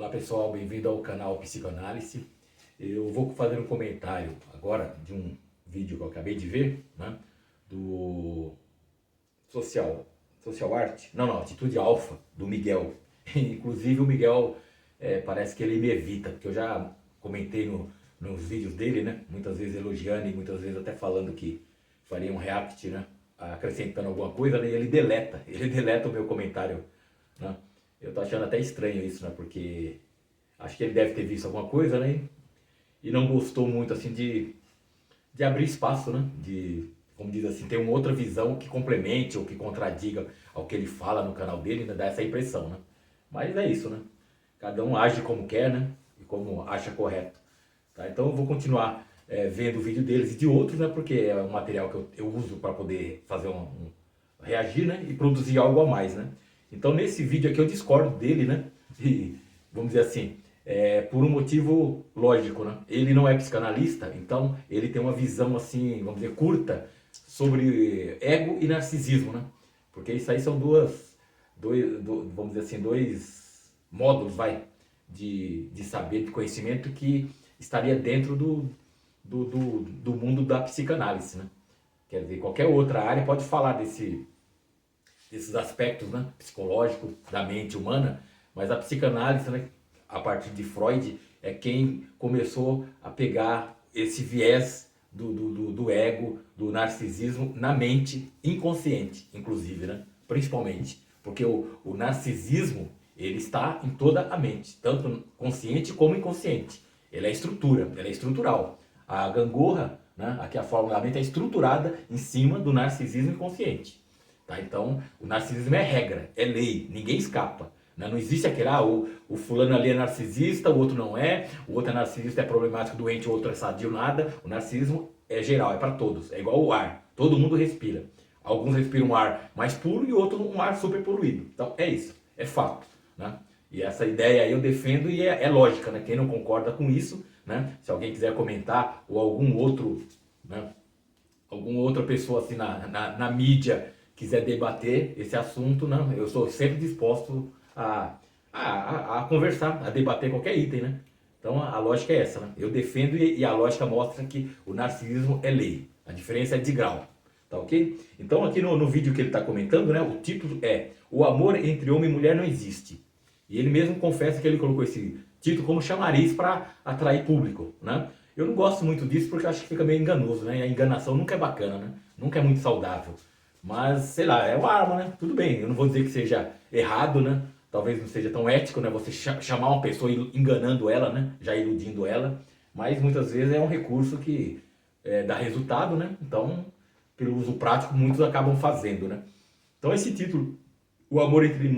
Olá pessoal, bem-vindo ao canal Psicanálise. Eu vou fazer um comentário agora de um vídeo que eu acabei de ver, né, do Social Art, não, Atitude Alfa, do Miguel. Inclusive o Miguel parece que ele me evita, porque eu já comentei nos vídeos dele, né, muitas vezes elogiando e muitas vezes até falando que faria um react, né, acrescentando alguma coisa, né, e ele deleta o meu comentário, né. Eu tô achando até estranho isso, né? Porque acho que ele deve ter visto alguma coisa, né? E não gostou muito, assim, de abrir espaço, né? De, como diz assim, ter uma outra visão que complemente ou que contradiga ao que ele fala no canal dele, né? Dá essa impressão, né? Mas é isso, né? Cada um age como quer, né? E como acha correto. Tá? Então eu vou continuar vendo o vídeo deles e de outros, né? Porque é um material que eu uso para poder fazer reagir, né? E produzir algo a mais, né? Então nesse vídeo aqui eu discordo dele, né? E vamos dizer assim, por um motivo lógico, né? Ele não é psicanalista, então ele tem uma visão assim, vamos dizer, curta sobre ego e narcisismo, né? Porque isso aí são vamos dizer assim, dois módulos, de saber, de conhecimento que estaria dentro do mundo da psicanálise, né? Quer dizer, qualquer outra área pode falar desses aspectos, né, psicológicos da mente humana, mas a psicanálise, né, a partir de Freud, é quem começou a pegar esse viés do ego, do narcisismo na mente inconsciente, inclusive, né, principalmente, porque o narcisismo ele está em toda a mente, tanto consciente como inconsciente. Ele é estrutura, ele é estrutural. A gangorra, né, aqui a fórmula da mente é estruturada em cima do narcisismo inconsciente. Tá? Então, o narcisismo é regra, é lei, ninguém escapa. Né? Não existe aquele, o fulano ali é narcisista, o outro não é, o outro é narcisista, é problemático, doente, o outro é sadio, nada. O narcisismo é geral, é para todos, é igual o ar, todo mundo respira. Alguns respiram um ar mais puro e outros um ar super poluído. Então, é isso, é fato. Né? E essa ideia aí eu defendo e é lógica, né? Quem não concorda com isso, né? Se alguém quiser comentar ou algum outro, né? Alguma outra pessoa assim na mídia quiser debater esse assunto, não, eu sou sempre disposto a conversar, a debater qualquer item, né? Então a lógica é essa, né? Eu defendo e a lógica mostra que o narcisismo é lei, a diferença é de grau, tá ok? Então aqui no vídeo que ele está comentando, né, o título é O Amor Entre Homem e Mulher Não Existe. E ele mesmo confessa que ele colocou esse título como chamariz para atrair público, né? Eu não gosto muito disso porque eu acho que fica meio enganoso, né? E a enganação nunca é bacana, né? Nunca é muito saudável. Mas, sei lá, é uma arma, né? Tudo bem, eu não vou dizer que seja errado, né? Talvez não seja tão ético, né? Você chamar uma pessoa enganando ela, né? Já iludindo ela. Mas muitas vezes é um recurso que dá resultado, né? Então, pelo uso prático, muitos acabam fazendo, né? Então esse título, O Amor Entre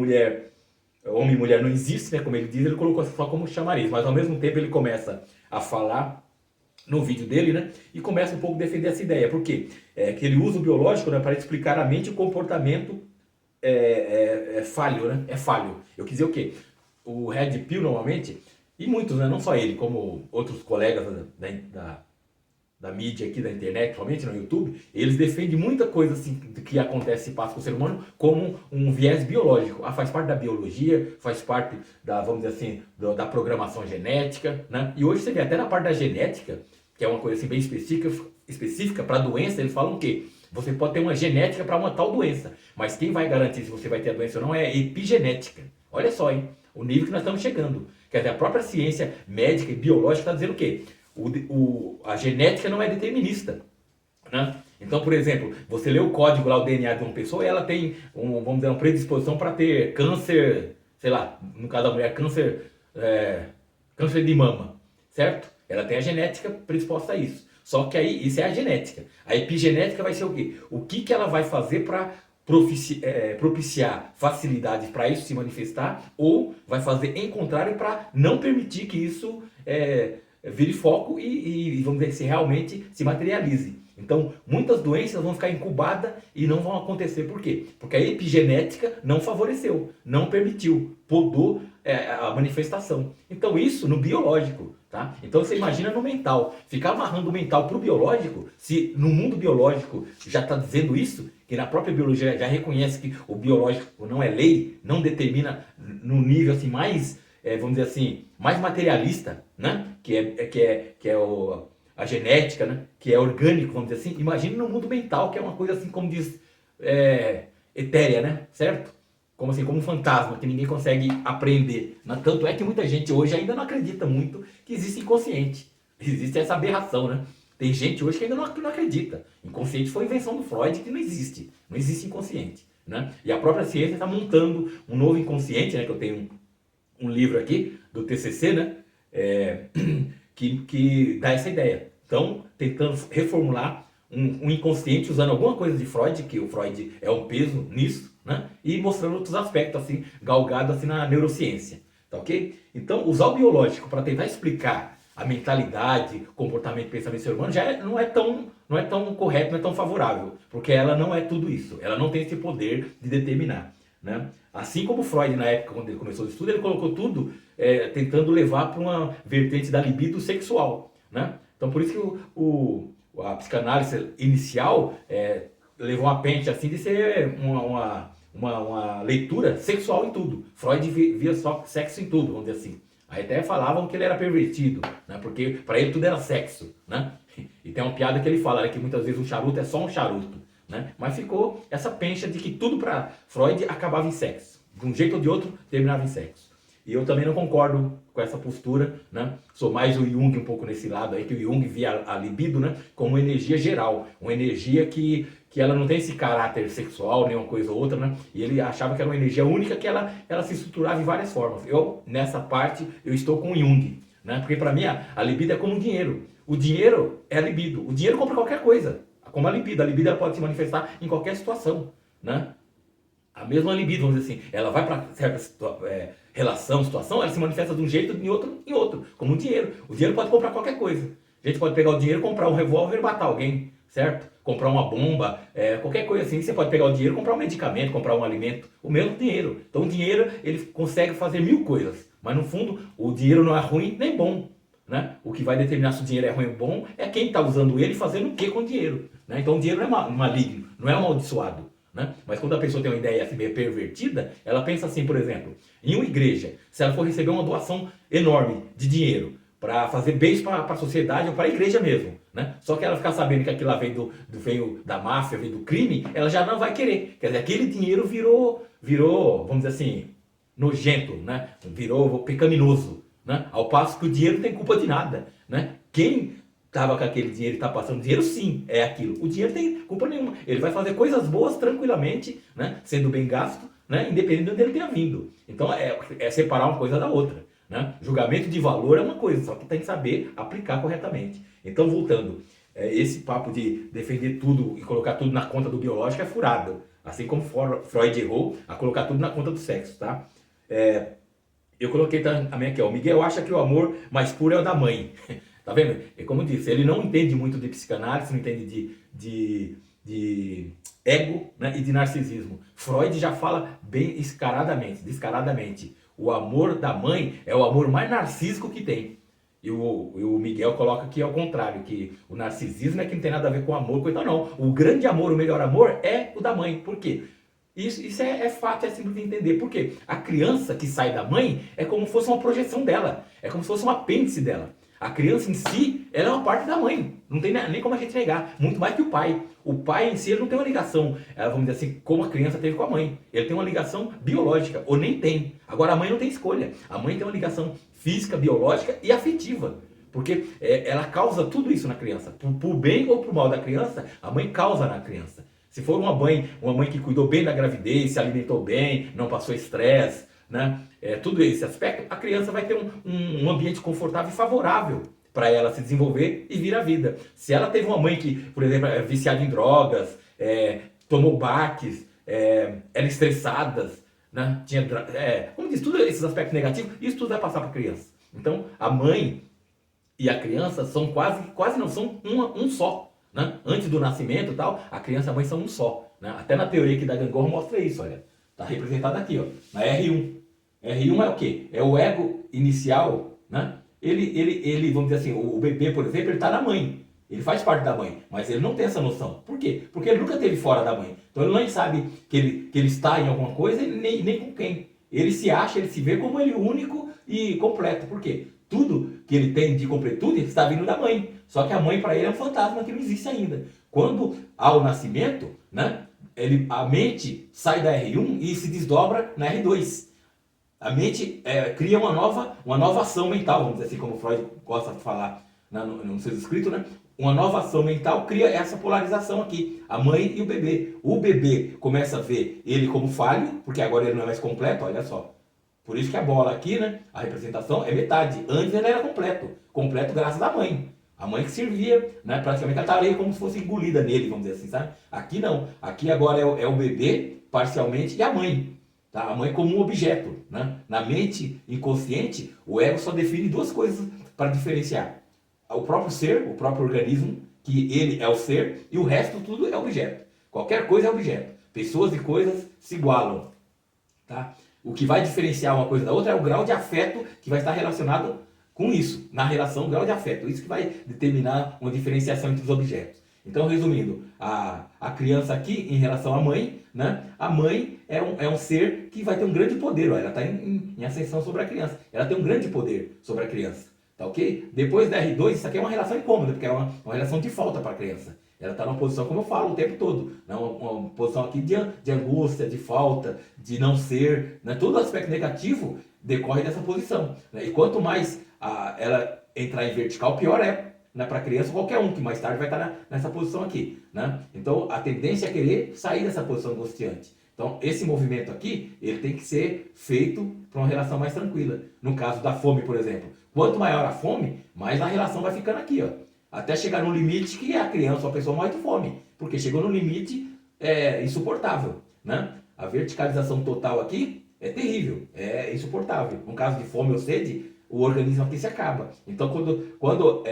Homem e Mulher Não Existe, né? Como ele diz, ele colocou só como chamariz. Mas ao mesmo tempo ele começa a falar no vídeo dele, né? E começa um pouco a defender essa ideia. Por quê? Que ele usa o biológico, né, para explicar a mente e o comportamento falho, né? É falho. Eu quis dizer o quê? O Red Pill, normalmente, e muitos, né, não só ele, como outros colegas da mídia aqui, da internet, principalmente no YouTube, eles defendem muita coisa assim que acontece e passa com o ser humano como um viés biológico. Faz parte da biologia, faz parte vamos dizer assim, da programação genética, né? E hoje você vê até na parte da genética, que é uma coisa assim bem específica para doença, eles falam que você pode ter uma genética para uma tal doença, mas quem vai garantir se você vai ter a doença ou não é epigenética. Olha só, hein? O nível que nós estamos chegando. Quer dizer, a própria ciência médica e biológica está dizendo o quê? A genética não é determinista, né? Então, por exemplo, você lê o código lá, o DNA de uma pessoa, e ela tem, vamos dizer, uma predisposição para ter câncer, sei lá, no caso da mulher, câncer de mama, certo? Ela tem a genética predisposta a isso. Só que aí, isso é a genética. A epigenética vai ser o quê? O que ela vai fazer para propiciar facilidades para isso se manifestar, ou vai fazer em contrário para não permitir que isso vire foco e vamos dizer, se realmente se materialize. Então, muitas doenças vão ficar incubadas e não vão acontecer. Por quê? Porque a epigenética não favoreceu, não permitiu, podou a manifestação. Então, isso no biológico, tá? Então, você imagina no mental. Ficar amarrando o mental para o biológico, se no mundo biológico já está dizendo isso, que na própria biologia já reconhece que o biológico não é lei, não determina no nível assim mais vamos dizer assim, mais materialista, né? A genética, né? Que é orgânico, vamos dizer assim. Imagine no mundo mental, que é uma coisa assim, como diz, etérea, né? Certo? Como assim, como um fantasma que ninguém consegue apreender. Tanto é que muita gente hoje ainda não acredita muito que existe inconsciente. Existe essa aberração, né? Tem gente hoje que ainda não acredita. Inconsciente foi invenção do Freud, que não existe. Não existe inconsciente, né? E a própria ciência está montando um novo inconsciente, né? Que eu tenho um livro aqui do TCC, né? Que dá essa ideia. Então, tentando reformular um inconsciente usando alguma coisa de Freud, que o Freud é um peso nisso, né? E mostrando outros aspectos, assim, galgados assim, na neurociência. Tá ok? Então, usar o biológico para tentar explicar a mentalidade, comportamento e pensamento do ser humano já não é tão correto, não é tão favorável, porque ela não é tudo isso, ela não tem esse poder de determinar, né? Assim como Freud, na época, quando ele começou o estudo, ele colocou tudo tentando levar para uma vertente da libido sexual, né? Então, por isso que a psicanálise inicial levou uma pente assim de ser uma leitura sexual em tudo. Freud via só sexo em tudo, vamos dizer assim. Aí até falavam que ele era pervertido, né? Porque para ele tudo era sexo, né? E tem uma piada que ele fala, né, que muitas vezes um charuto é só um charuto, né? Mas ficou essa pencha de que tudo para Freud acabava em sexo. De um jeito ou de outro, terminava em sexo. E eu também não concordo com essa postura, né? Sou mais o Jung um pouco nesse lado aí, que o Jung via a libido, né, como uma energia geral, uma energia que ela não tem esse caráter sexual, nem uma coisa ou outra, né? E ele achava que era uma energia única, que ela se estruturava em várias formas. Eu, nessa parte, eu estou com o Jung, né? Porque para mim a libido é como um dinheiro. O dinheiro é a libido. O dinheiro compra qualquer coisa, como a libido. A libido ela pode se manifestar em qualquer situação, né? A mesma libido, vamos dizer assim, ela vai para certa relação, situação, ela se manifesta de um jeito e em outro, como o dinheiro. O dinheiro pode comprar qualquer coisa. A gente pode pegar o dinheiro, comprar um revólver e matar alguém, certo? Comprar uma bomba, qualquer coisa assim. Você pode pegar o dinheiro, comprar um medicamento, comprar um alimento, o mesmo dinheiro. Então o dinheiro, ele consegue fazer 1000 coisas, mas no fundo o dinheiro não é ruim nem bom, né? O que vai determinar se o dinheiro é ruim ou bom é quem está usando ele fazendo o que com o dinheiro, né? Então o dinheiro não é maligno, não é amaldiçoado, né? Mas quando a pessoa tem uma ideia assim meio pervertida, ela pensa assim, por exemplo, em uma igreja, se ela for receber uma doação enorme de dinheiro para fazer bens para a sociedade ou para a igreja mesmo, né? Só que ela ficar sabendo que aquilo lá veio da máfia, veio do crime, ela já não vai querer. Quer dizer, aquele dinheiro virou, vamos dizer assim, nojento, né? Virou pecaminoso, né? Ao passo que o dinheiro não tem culpa de nada, né? Quem estava com aquele dinheiro e está passando dinheiro, sim, é aquilo. O dinheiro tem culpa nenhuma. Ele vai fazer coisas boas tranquilamente, né? Sendo bem gasto, né? Independente de onde ele tenha vindo. Então é separar uma coisa da outra, né? Julgamento de valor é uma coisa, só que tem que saber aplicar corretamente. Então, voltando, esse papo de defender tudo e colocar tudo na conta do biológico é furado. Assim como Freud errou a colocar tudo na conta do sexo, tá? Eu coloquei também aqui, ó, o Miguel acha que o amor mais puro é o da mãe. Tá vendo? É como eu disse, ele não entende muito de psicanálise, não entende de ego, né, e de narcisismo. Freud já fala bem descaradamente. O amor da mãe é o amor mais narcísico que tem. E o Miguel coloca que é o contrário, que o narcisismo é que não tem nada a ver com amor, coisa não. O grande amor, o melhor amor é o da mãe. Por quê? Isso é fato, é simples de entender. Por quê? A criança que sai da mãe é como se fosse uma projeção dela, é como se fosse um apêndice dela. A criança em si, ela é uma parte da mãe. Não tem nem como a gente negar. Muito mais que o pai. O pai em si, ele não tem uma ligação, vamos dizer assim, como a criança teve com a mãe. Ele tem uma ligação biológica, ou nem tem. Agora, a mãe não tem escolha. A mãe tem uma ligação física, biológica e afetiva. Porque ela causa tudo isso na criança. Por bem ou por mal da criança, a mãe causa na criança. Se for uma mãe que cuidou bem da gravidez, se alimentou bem, não passou estresse, né? Tudo esse aspecto, a criança vai ter um ambiente confortável e favorável para ela se desenvolver e vir à vida. Se ela teve uma mãe que, por exemplo, é viciada em drogas, tomou baques, era estressada, né? Como diz, tudo esses aspectos negativos, isso tudo vai passar para a criança. Então, a mãe e a criança são quase não, são um só. Né? Antes do nascimento e tal, a criança e a mãe são um só. Né? Até na teoria aqui da gangorra mostra isso, olha. Está representado aqui, ó, na R1. R1 é o quê? É o ego inicial, né? Ele, vamos dizer assim, o bebê, por exemplo, ele está na mãe. Ele faz parte da mãe, mas ele não tem essa noção. Por quê? Porque ele nunca esteve fora da mãe. Então ele não sabe que ele está em alguma coisa nem com quem. ele se acha, ele se vê como ele único e completo. Por quê? Tudo que ele tem de completude está vindo da mãe. Só que a mãe para ele é um fantasma que não existe ainda. Quando há o nascimento, né, a mente sai da R1 e se desdobra na R2. A mente cria uma nova ação mental, vamos dizer assim, como Freud gosta de falar nos seus escritos, né? Uma nova ação mental cria essa polarização aqui, a mãe e o bebê. O bebê começa a ver ele como falho, porque agora ele não é mais completo, olha só. Por isso que a bola aqui, né, a representação é metade. Antes ele era completo, completo graças à mãe. A mãe que servia, né, praticamente a tarefa como se fosse engolida nele, vamos dizer assim, sabe? Aqui não, aqui agora é o bebê, parcialmente, e a mãe. Tá? A mãe como um objeto. Né? Na mente inconsciente, o ego só define duas coisas para diferenciar. O próprio ser, o próprio organismo, que ele é o ser, e o resto tudo é objeto. Qualquer coisa é objeto. Pessoas e coisas se igualam. Tá? O que vai diferenciar uma coisa da outra é o grau de afeto que vai estar relacionado com isso. Na relação, o grau de afeto. Isso que vai determinar uma diferenciação entre os objetos. Então, resumindo, a criança aqui em relação à mãe, né? A mãe é um ser que vai ter um grande poder. Ó, ela está em ascensão sobre a criança. Ela tem um grande poder sobre a criança. Tá ok? Depois da R2, isso aqui é uma relação incômoda, porque é uma relação de falta para a criança. Ela está numa posição, como eu falo, o tempo todo. Né? Uma posição aqui de angústia, de falta, de não ser. Né? Todo aspecto negativo decorre dessa posição. Né? E quanto mais ela entrar em vertical, pior é. Né, para a criança, qualquer um que mais tarde vai estar nessa posição aqui. Né? Então, a tendência é querer sair dessa posição angustiante. Então, esse movimento aqui, ele tem que ser feito para uma relação mais tranquila. No caso da fome, por exemplo. Quanto maior a fome, mais a relação vai ficando aqui. Ó. Até chegar no limite que a criança ou a pessoa morre de fome. Porque chegou no limite insuportável. Né? A verticalização total aqui é terrível, é insuportável. No caso de fome ou sede, o organismo aqui se acaba. Então, quando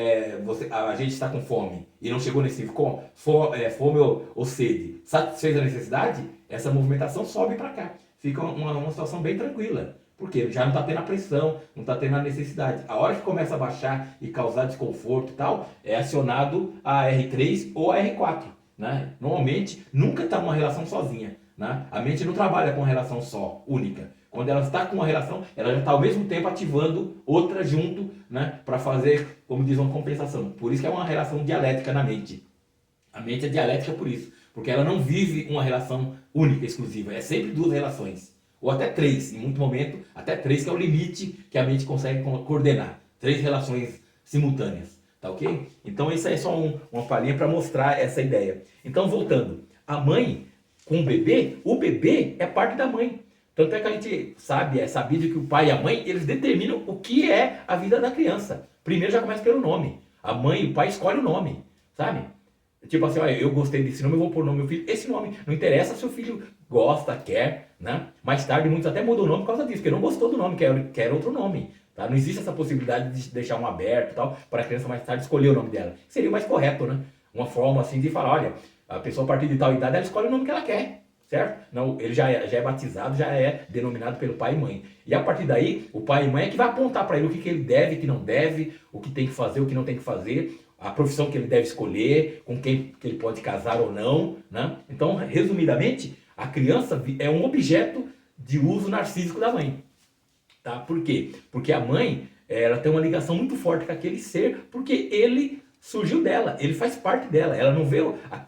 a gente está com fome e não chegou nesse nível, fome ou sede, satisfez a necessidade, essa movimentação sobe para cá. Fica uma situação bem tranquila. Porque já não está tendo a pressão, não está tendo a necessidade. A hora que começa a baixar e causar desconforto e tal, é acionado a R3 ou a R4. Né? Normalmente, nunca está uma relação sozinha. Né? A mente não trabalha com relação só, única. Quando ela está com uma relação, ela já está ao mesmo tempo ativando outra junto, né, para fazer, como diz, uma compensação. Por isso que é uma relação dialética na mente. A mente é dialética por isso, porque ela não vive uma relação única, exclusiva. É sempre duas relações, ou até três, em muito momento, até três, que é o limite que a mente consegue coordenar. Três relações simultâneas, tá ok? Então isso aí é só uma palhinha para mostrar essa ideia. Então, voltando, a mãe com o bebê é parte da mãe. Tanto é que a gente sabe, é sabido que o pai e a mãe, eles determinam o que é a vida da criança. Primeiro já começa pelo nome. A mãe e o pai escolhem o nome, sabe? Tipo assim, olha, eu gostei desse nome, eu vou pôr o nome do meu filho. Esse nome, não interessa se o filho gosta, quer, né? Mais tarde muitos até mudam o nome por causa disso, porque não gostou do nome, quer outro nome. Tá? Não existe essa possibilidade de deixar um aberto e tal, para a criança mais tarde escolher o nome dela. Seria o mais correto, né? Uma forma assim de falar, olha, a pessoa a partir de tal idade, ela escolhe o nome que ela quer. Certo? Não, ele já é batizado, já é denominado pelo pai e mãe. E a partir daí, o pai e mãe é que vai apontar para ele o que ele deve, o que não deve, o que tem que fazer, o que não tem que fazer, a profissão que ele deve escolher, com quem que ele pode casar ou não. Né? Então, resumidamente, a criança é um objeto de uso narcísico da mãe. Tá? Por quê? Porque a mãe ela tem uma ligação muito forte com aquele ser, porque ele surgiu dela, ele faz parte dela. Ela não vê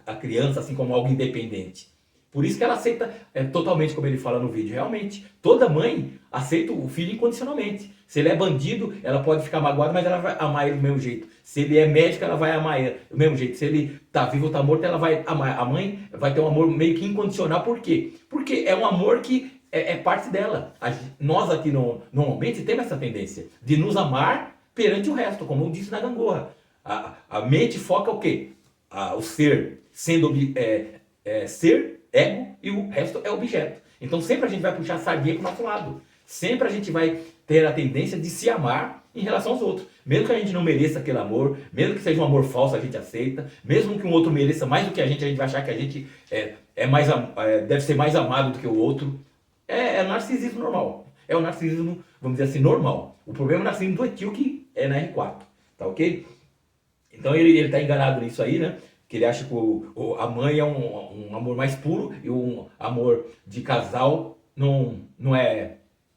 a criança assim como algo independente. Por isso que ela aceita totalmente, como ele fala no vídeo. Realmente, toda mãe aceita o filho incondicionalmente. Se ele é bandido, ela pode ficar magoada, mas ela vai amar ele do mesmo jeito. Se ele é médico, ela vai amar ele do mesmo jeito. Se ele está vivo ou está morto, ela vai amar. A mãe vai ter um amor meio que incondicional. Por quê? Porque é um amor que é parte dela. Nós aqui normalmente temos essa tendência de nos amar perante o resto, como eu disse na gangorra. A mente foca o quê? O ser sendo ser, ego, e o resto é objeto. Então sempre a gente vai puxar a sardinha para o nosso lado. Sempre a gente vai ter a tendência de se amar em relação aos outros. Mesmo que a gente não mereça aquele amor, mesmo que seja um amor falso, a gente aceita. Mesmo que um outro mereça mais do que a gente vai achar que a gente deve ser mais amado do que o outro. É narcisismo normal. É o narcisismo, vamos dizer assim, normal. O problema é o narcisismo doentio, que é na R4. Tá ok? Então ele está enganado nisso aí, né? Que ele acha que a mãe é um amor mais puro e um amor de casal não é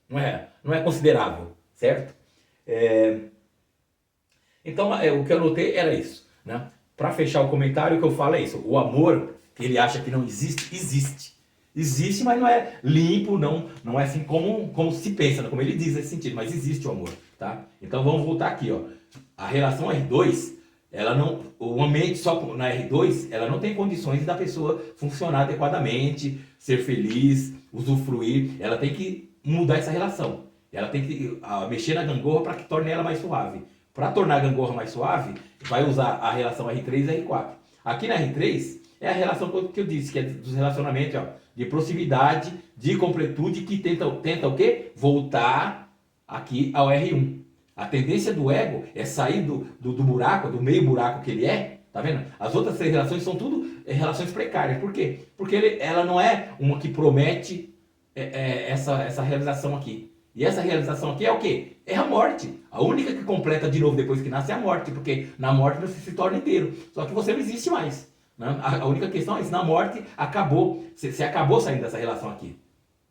Não é considerável, certo? É, então, o que eu notei era isso, né? Para fechar o comentário, o que eu falo é isso. O amor, que ele acha que não existe, existe. Existe, mas não é limpo, não é assim como se pensa, né? Como ele diz nesse sentido, mas existe o amor, tá? Então vamos voltar aqui, ó. A relação R2, ela não, o ambiente só na R2, ela não tem condições da pessoa funcionar adequadamente, ser feliz, usufruir. Ela tem que mudar essa relação. Ela tem que mexer na gangorra para que torne ela mais suave. Para tornar a gangorra mais suave, vai usar a relação R3 e R4. Aqui na R3 é a relação que eu disse, que é dos relacionamentos, ó, de proximidade, de completude, que tenta o quê? Voltar aqui ao R1. A tendência do ego é sair do buraco, do meio buraco que ele é, tá vendo? As outras três relações são tudo relações precárias. Por quê? Porque ela não é uma que promete essa realização aqui. E essa realização aqui é o quê? É a morte. A única que completa de novo depois que nasce é a morte, porque na morte você se torna inteiro. Só que você não existe mais. Né? A única questão é isso, na morte acabou, você acabou saindo dessa relação aqui.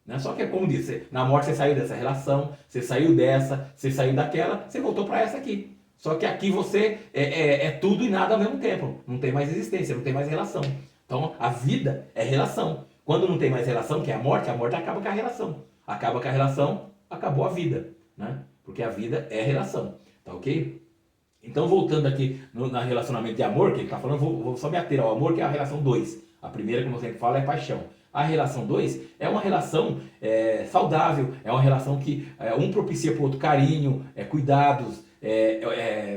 Né? Só que é como disse, na morte você saiu dessa relação, você saiu dessa, você saiu daquela, você voltou para essa aqui. Só que aqui você é tudo e nada ao mesmo tempo. Não tem mais existência, não tem mais relação. Então a vida é relação. Quando não tem mais relação, que é a morte acaba com a relação. Acaba com a relação, acabou a vida. Né? Porque a vida é relação. Tá ok? Então voltando aqui no relacionamento de amor, que ele está falando, vou só me ater ao amor, que é a relação 2. A primeira, como eu sempre falo, é paixão. A relação 2 é uma relação saudável, é uma relação que um propicia para o outro carinho, cuidados,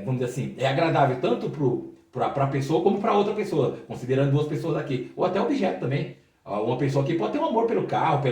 vamos dizer assim, é agradável tanto para a pessoa como para outra pessoa, considerando duas pessoas aqui, ou até objeto também. Uma pessoa aqui pode ter um amor pelo carro,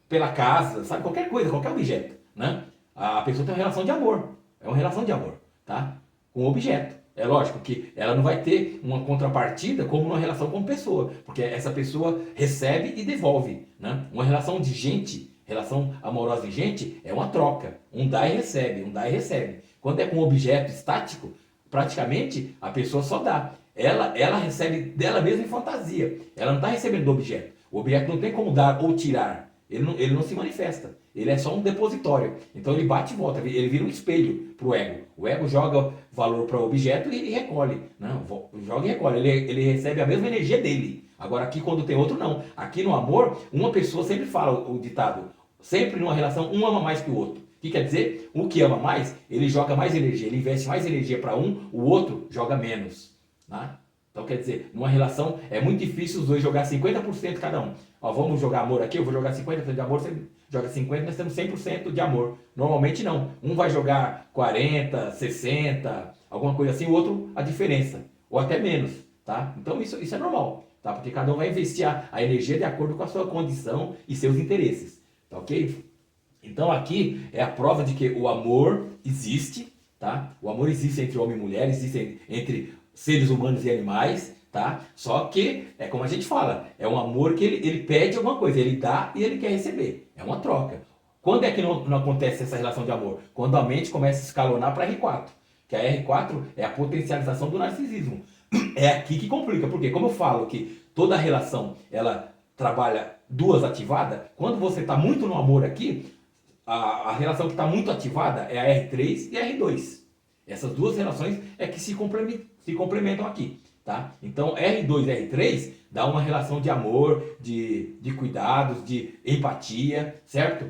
pela casa, sabe, qualquer coisa, qualquer objeto, né? A pessoa tem uma relação de amor, é uma relação de amor, tá? Com o objeto. É lógico que ela não vai ter uma contrapartida como uma relação com pessoa, porque essa pessoa recebe e devolve, né? Uma relação de gente, relação amorosa de gente, é uma troca. Um dá e recebe, um dá e recebe. Quando é com um objeto estático, praticamente a pessoa só dá. Ela recebe dela mesma em fantasia. Ela não está recebendo do objeto. O objeto não tem como dar ou tirar. Ele não se manifesta. Ele é só um depositório. Então ele bate e volta. Ele vira um espelho para o ego. O ego joga valor para o objeto e recolhe. Não, joga e recolhe. Ele recebe a mesma energia dele. Agora aqui quando tem outro, não. Aqui no amor, uma pessoa sempre fala o ditado. Sempre numa relação, um ama mais que o outro. O que quer dizer? O que ama mais, ele joga mais energia. Ele investe mais energia para um, o outro joga menos. Tá? Então quer dizer, numa relação é muito difícil os dois jogar 50% cada um. Ó, vamos jogar amor aqui, eu vou jogar 50% de amor, você joga 50%, nós temos 100% de amor. Normalmente não. Um vai jogar 40%, 60%, alguma coisa assim, o outro a diferença. Ou até menos, tá? Então isso é normal, tá? Porque cada um vai investir a energia de acordo com a sua condição e seus interesses, tá ok? Então aqui é a prova de que o amor existe, tá? O amor existe entre homem e mulher, existe entre seres humanos e animais, tá? Só que, é como a gente fala, é um amor que ele pede alguma coisa, ele dá e ele quer receber. É uma troca. Quando é que não acontece essa relação de amor? Quando a mente começa a escalonar para R4. Que a R4 é a potencialização do narcisismo. É aqui que complica, porque como eu falo que toda relação, ela trabalha duas ativadas, quando você está muito no amor aqui, a relação que está muito ativada é a R3 e a R2. Essas duas relações é que se complementam aqui, tá? Então R2 e R3 dá uma relação de amor, de cuidados, de empatia, certo?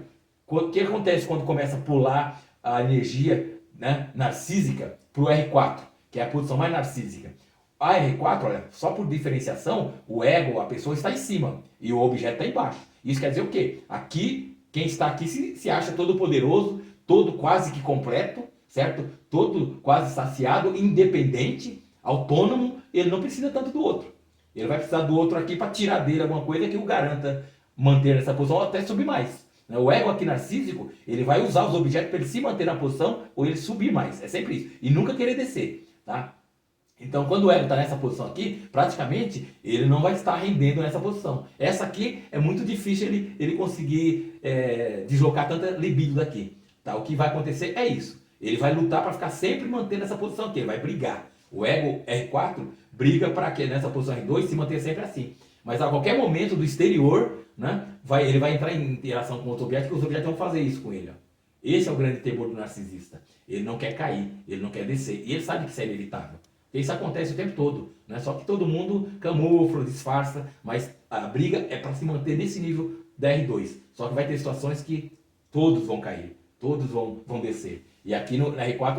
O que acontece quando começa a pular a energia, né, narcísica para o R4, que é a posição mais narcísica? A R4, olha, só por diferenciação, o ego, a pessoa está em cima e o objeto está embaixo. Isso quer dizer o quê? Aqui, quem está aqui se acha todo poderoso, todo quase que completo, certo? Todo quase saciado, independente, autônomo, ele não precisa tanto do outro. Ele vai precisar do outro aqui para tirar dele alguma coisa que o garanta manter essa posição ou até subir mais. O ego aqui narcísico, ele vai usar os objetos para ele se manter na posição ou ele subir mais. É sempre isso. E nunca querer descer, tá? Então, quando o ego está nessa posição aqui, praticamente ele não vai estar rendendo nessa posição. Essa aqui é muito difícil ele conseguir deslocar tanta libido daqui. Tá? O que vai acontecer é isso. Ele vai lutar para ficar sempre mantendo essa posição aqui. Ele vai brigar. O ego R4 briga para que nessa posição R2 se manter sempre assim. Mas a qualquer momento do exterior, né, ele vai entrar em interação com outros objetos, que os objetos vão fazer isso com ele. Ó. Esse é o grande temor do narcisista. Ele não quer cair, ele não quer descer. E ele sabe que isso é inevitável. Isso acontece o tempo todo. Né? Só que todo mundo camufla, disfarça, mas a briga é para se manter nesse nível da R2. Só que vai ter situações que todos vão cair, todos vão descer. E aqui na R4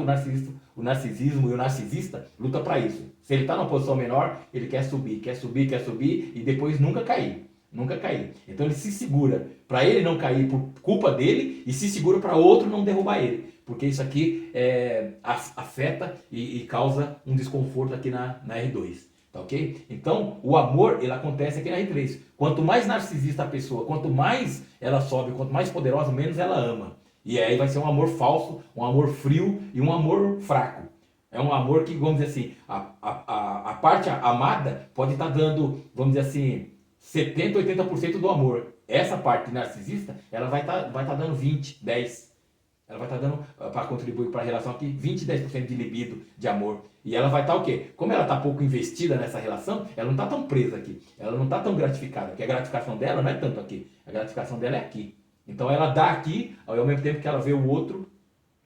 o narcisismo e o narcisista luta para isso. Se ele está numa posição menor, ele quer subir, quer subir, quer subir e depois nunca cair. Nunca cair. Então ele se segura para ele não cair por culpa dele e se segura para outro não derrubar ele. Porque isso aqui afeta e causa um desconforto aqui na R2. Tá ok? Então o amor ele acontece aqui na R3. Quanto mais narcisista a pessoa, quanto mais ela sobe, quanto mais poderosa, menos ela ama. E aí vai ser um amor falso, um amor frio e um amor fraco. É um amor que, vamos dizer assim, a parte amada pode estar dando, vamos dizer assim, 70%, 80% do amor. Essa parte narcisista, ela vai estar dando 20, 10. Ela vai estar dando, para contribuir para a relação aqui, 20, 10% de libido, de amor. E ela vai estar o quê? Como ela está pouco investida nessa relação, ela não está tão presa aqui. Ela não está tão gratificada, porque a gratificação dela não é tanto aqui. A gratificação dela é aqui. Então ela dá aqui, ao mesmo tempo que ela vê o outro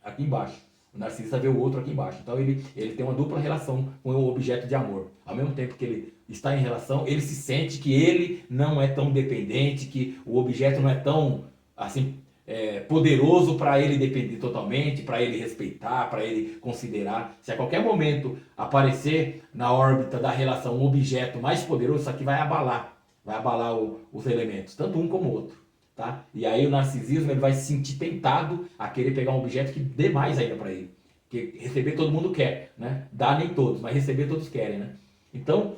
aqui embaixo. O narcisista vê o outro aqui embaixo. Então ele tem uma dupla relação com o objeto de amor. Ao mesmo tempo que ele está em relação, ele se sente que ele não é tão dependente, que o objeto não é tão assim poderoso para ele depender totalmente, para ele respeitar, para ele considerar. Se a qualquer momento aparecer na órbita da relação um objeto mais poderoso, isso aqui vai abalar os elementos, tanto um como o outro. Tá? E aí o narcisismo ele vai se sentir tentado a querer pegar um objeto que dê mais ainda para ele. Porque receber todo mundo quer, né? Dar nem todos, mas receber todos querem, né? Então,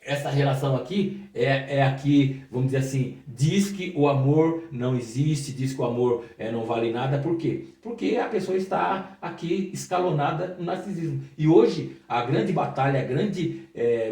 essa relação aqui é aqui, vamos dizer assim, diz que o amor não existe, diz que o amor não vale nada. Por quê? Porque a pessoa está aqui escalonada no narcisismo. E hoje, a grande batalha, a grande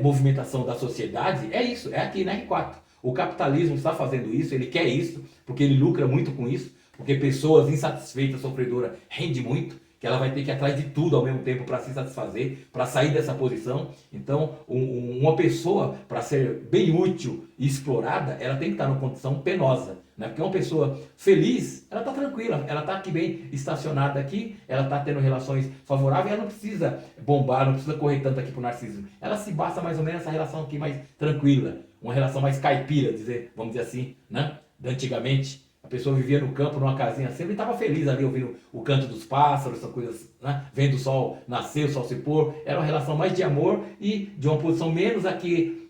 movimentação da sociedade é isso, é aqui na R4. O capitalismo está fazendo isso, ele quer isso, porque ele lucra muito com isso, porque pessoas insatisfeitas, sofredoras, rende muito, que ela vai ter que ir atrás de tudo ao mesmo tempo para se satisfazer, para sair dessa posição. Então, uma pessoa, para ser bem útil e explorada, ela tem que estar numa condição penosa. Né? Porque uma pessoa feliz, ela está tranquila, ela está aqui bem estacionada aqui, ela está tendo relações favoráveis, ela não precisa bombar, não precisa correr tanto aqui para o narcisismo. Ela se basta mais ou menos essa relação aqui mais tranquila, uma relação mais caipira, vamos dizer assim, né? De antigamente. A pessoa vivia no campo, numa casinha sempre, e estava feliz ali, ouvindo o canto dos pássaros, essas coisas, né? Vendo o sol nascer, o sol se pôr. Era uma relação mais de amor e de uma posição menos aqui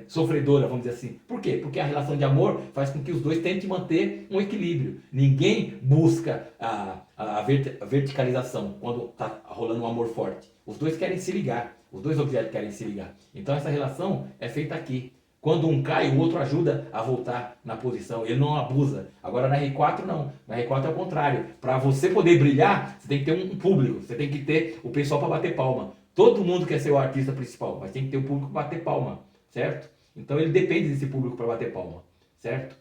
sofredora, vamos dizer assim. Por quê? Porque a relação de amor faz com que os dois tentem manter um equilíbrio. Ninguém busca a verticalização quando está rolando um amor forte. Os dois querem se ligar, os dois objetos querem se ligar. Então essa relação é feita aqui. Quando um cai, o outro ajuda a voltar na posição. Ele não abusa. Agora na R4 não. Na R4 é o contrário. Para você poder brilhar, você tem que ter um público. Você tem que ter o pessoal para bater palma. Todo mundo quer ser o artista principal, mas tem que ter o público para bater palma. Certo? Então ele depende desse público para bater palma. Certo?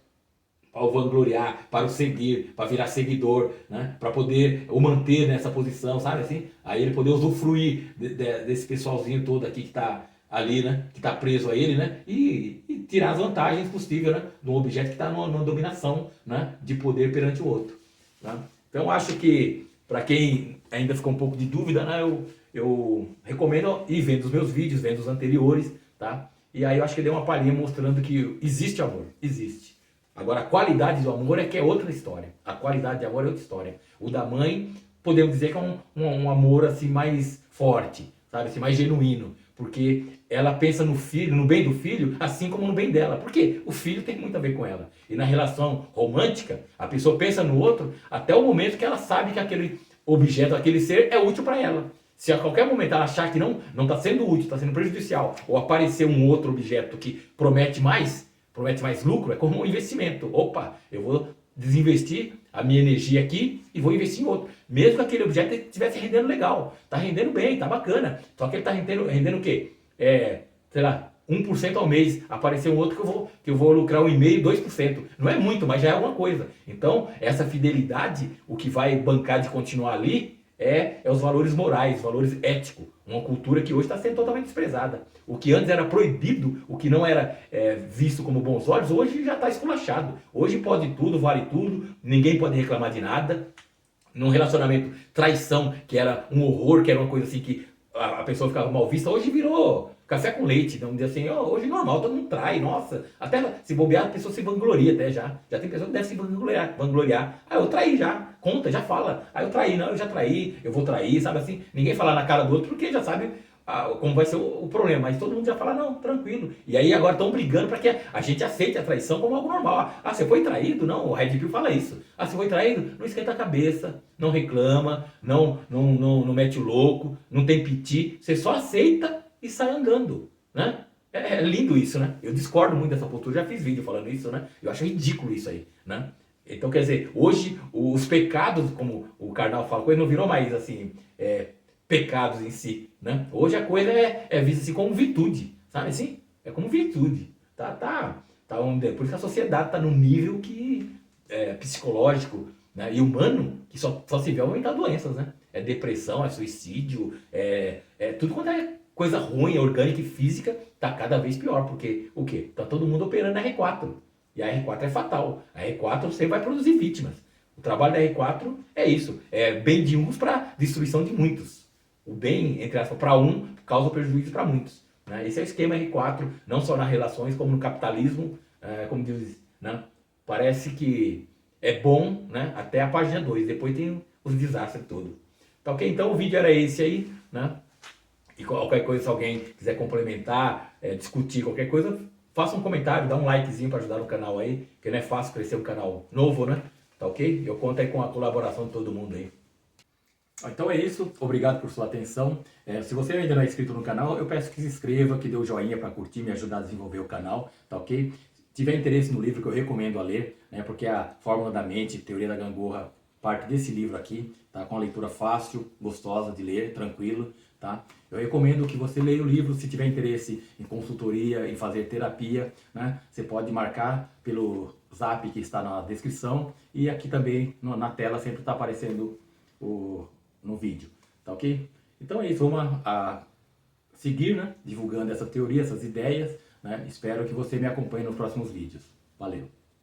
Para o vangloriar, para o seguir, para virar seguidor, né? Para poder o manter nessa posição, sabe assim? Aí ele poder usufruir desse pessoalzinho todo aqui que está ali, né, que está preso a ele, né, e tirar as vantagens possíveis, né, de um objeto que está numa dominação, né, de poder perante o outro. Tá? Então acho que para quem ainda ficou um pouco de dúvida, né, eu recomendo ir vendo os meus vídeos, vendo os anteriores, tá? E aí eu acho que dei uma palhinha mostrando que existe amor, existe. Agora a qualidade do amor é que é outra história. A qualidade de amor é outra história. O da mãe, podemos dizer que é um amor assim mais forte, sabe, assim, mais genuíno. Porque ela pensa no filho, no bem do filho, assim como no bem dela. Por quê? O filho tem muito a ver com ela. E na relação romântica, a pessoa pensa no outro até o momento que ela sabe que aquele objeto, aquele ser é útil para ela. Se a qualquer momento ela achar que não está sendo útil, está sendo prejudicial, ou aparecer um outro objeto que promete mais lucro, é como um investimento. Opa, eu vou desinvestir a minha energia aqui e vou investir em outro. Mesmo que aquele objeto estivesse rendendo legal, está rendendo bem, está bacana. Só que ele está rendendo o quê? Sei lá, 1% ao mês. Aparecer um outro que eu vou lucrar 1,5%, 2%. Não é muito, mas já é alguma coisa. Então, essa fidelidade, o que vai bancar de continuar ali é os valores morais, valores éticos. Uma cultura que hoje está sendo totalmente desprezada. O que antes era proibido, o que não era visto como bons olhos, hoje já está esculachado. Hoje pode tudo, vale tudo, ninguém pode reclamar de nada. Num relacionamento, traição, que era um horror, que era uma coisa assim que a pessoa ficava mal vista, hoje virou café com leite, vamos dizer assim, hoje é normal, todo mundo trai, nossa, até se bobear a pessoa se vangloria até já tem pessoa que deve se vangloriar, eu traí já, conta, já fala, eu traí, não, eu já traí, eu vou trair, sabe assim, ninguém fala na cara do outro porque já sabe como vai ser o problema, mas todo mundo já fala, não, tranquilo. E aí agora estão brigando para que a gente aceite a traição como algo normal. Você foi traído? Não, o Red Pill fala isso. Você foi traído? Não esquenta a cabeça, não reclama, não mete o louco, não tem piti, você só aceita e sai andando, né? É lindo isso, né? Eu discordo muito dessa postura, já fiz vídeo falando isso, né? Eu acho ridículo isso aí, né? Então, quer dizer, hoje os pecados, como o Karnal fala, coisa não virou mais assim, pecados em si, né? Hoje a coisa é vista assim como virtude, sabe assim? É como virtude, por isso que a sociedade está num nível que psicológico, né, e humano que só se vê aumentar doenças, né? É depressão, é suicídio, tudo quanto é coisa ruim, orgânica e física, tá cada vez pior, porque o quê? Tá todo mundo operando na R4. E a R4 é fatal. A R4 sempre vai produzir vítimas. O trabalho da R4 é isso, é bem de uns para destruição de muitos. O bem, entre aspas, para um, causa prejuízo para muitos. Né? Esse é o esquema R4, não só nas relações, como no capitalismo, como diz, né? Parece que é bom, né? Até a página 2, depois tem os desastres todos. Tá ok? Então o vídeo era esse aí, né? E qualquer coisa, se alguém quiser complementar, discutir qualquer coisa, faça um comentário, dá um likezinho para ajudar no canal aí, que não é fácil crescer um canal novo, né? Tá ok? Eu conto aí com a colaboração de todo mundo aí. Então é isso, obrigado por sua atenção. Se você ainda não é inscrito no canal, eu peço que se inscreva, que dê o joinha para curtir, me ajudar a desenvolver o canal, tá ok? Se tiver interesse no livro que eu recomendo a ler, né, porque a Fórmula da Mente, Teoria da Gangorra, parte desse livro aqui, tá? Com uma leitura fácil, gostosa de ler, tranquilo, tá? Eu recomendo que você leia o livro, se tiver interesse em consultoria, em fazer terapia, né? Você pode marcar pelo zap que está na descrição e aqui também na tela sempre está aparecendo no vídeo, tá ok? Então é isso, vamos a seguir, né, divulgando essa teoria, essas ideias, né? Espero que você me acompanhe nos próximos vídeos. Valeu!